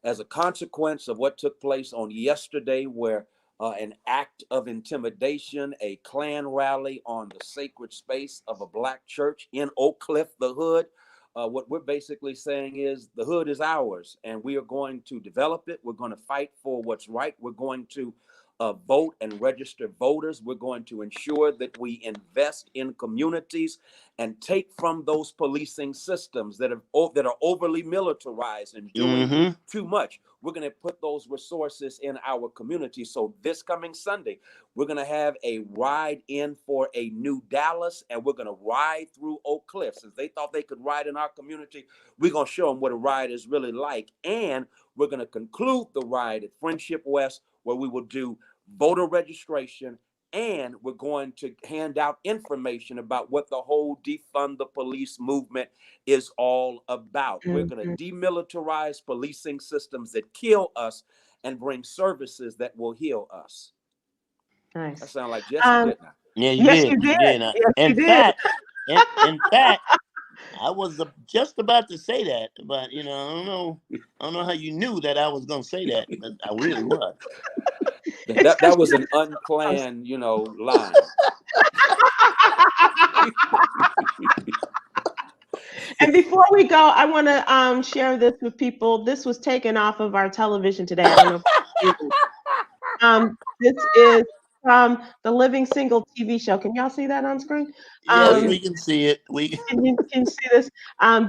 as a consequence of what took place on yesterday, where an act of intimidation, a Klan rally on the sacred space of a black church in Oak Cliff, the hood. What we're basically saying is the hood is ours, and we are going to develop it. We're going to fight for what's right. We're going to vote and register voters. We're going to ensure that we invest in communities and take from those policing systems that are overly militarized and doing Mm-hmm. too much. We're going to put those resources in our community. So this coming Sunday, we're going to have a ride in for a new Dallas, and we're going to ride through Oak Cliff. Since they thought they could ride in our community, we're going to show them what a ride is really like. And we're going to conclude the ride at Friendship West, where we will do voter registration, and we're going to hand out information about what the whole defund the police movement is all about. We're going Mhm. to demilitarize policing systems that kill us and bring services that will heal us. That Nice. sounded like Jesse, Um, didn't I? Yeah, you yes, did. you You did. did. Yes, you In did. fact, in fact, I was just about to say that, but I don't know how you knew that I was going to say that, but I really was. It's That, because that was you're an close. unplanned, line. And before we go, I want to share this with people. This was taken off of our television today. I don't know if you've seen it. This is from the Living Single TV show. Can y'all see that on screen? Oh Yes, yeah. we can see it. We. Can you see this?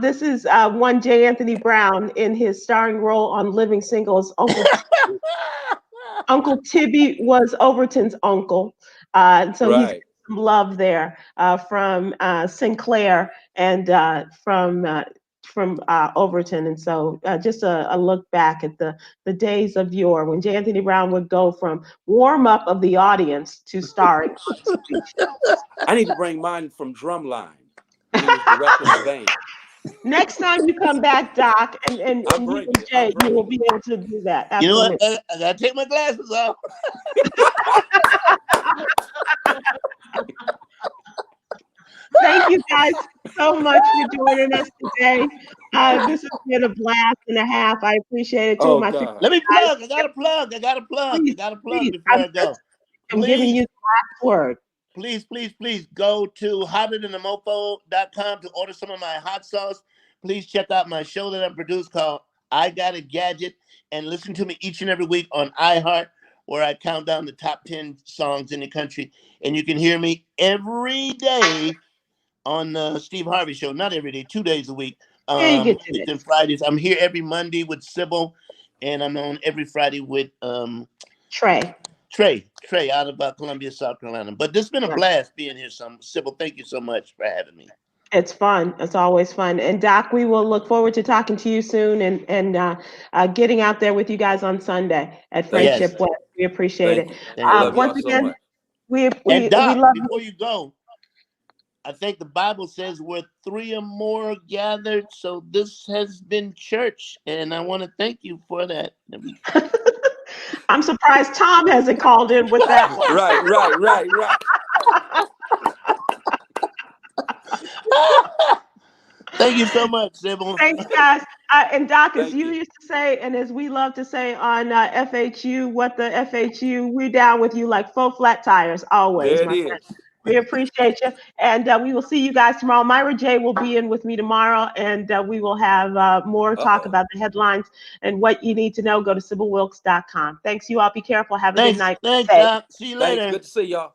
This is one J. Anthony Brown in his starring role on Living Single as Uncle Tibby. Uncle Tibby was Overton's uncle. So he's Right. some love there from Sinclair and from Overton. And so just a look back at the days of yore when J. Anthony Brown would go from warm up of the audience to starring on TV shows. I need to bring mine from Drumline when he was directing the band. Next time you come back, Doc, and I'm you bringing and it. I'm Jay, you will bringing be able to do that. You know what? Absolutely. I gotta take my glasses off. Thank you guys so much for joining us today. This has been a blast and a half. I appreciate it. Two of Oh my favorite God. Let me guys. plug. I got to plug. I got to plug. I Please, got to plug please. before I go. I'm giving Please, you the last word. please go to hotterdanthamofo.com to order some of my hot sauce. Please check out my show that I produced called I Got a Gadget, and listen to me each and every week on iHeart, where I count down the top 10 songs in the country. And you can hear me every day on the Steve Harvey Show. Not every day, 2 days a week. Yeah, you get Mondays it. and Fridays. I'm here every Monday with Sybil, and I'm on every Friday with Trey out of Columbia, South Carolina. But this has been a blast being here. Sybil, thank you so much for having me. It's fun. It's always fun. And Doc, we will look forward to talking to you soon and getting out there with you guys on Sunday at Friendship West. We appreciate it. I love once y'all again, so much. we Doc, love before you go, I think the Bible says where 3 or more gathered. So this has been church, and I want to thank you for that. I'm surprised Tom hasn't called in with that one. Right. Thank you so much, Sybil. Thanks, guys. And Doc, as you used to say, and as we love to say on FHU, what the FHU, we down with you like 4 flat tires, always, my friend. We appreciate you. And we will see you guys tomorrow. Myra J will be in with me tomorrow, and we will have more talk about the headlines and what you need to know. Go to SybilWilkes.com. Thanks, you all. Be careful. Have a good night. Thanks, Doc. See you later. Good to see y'all.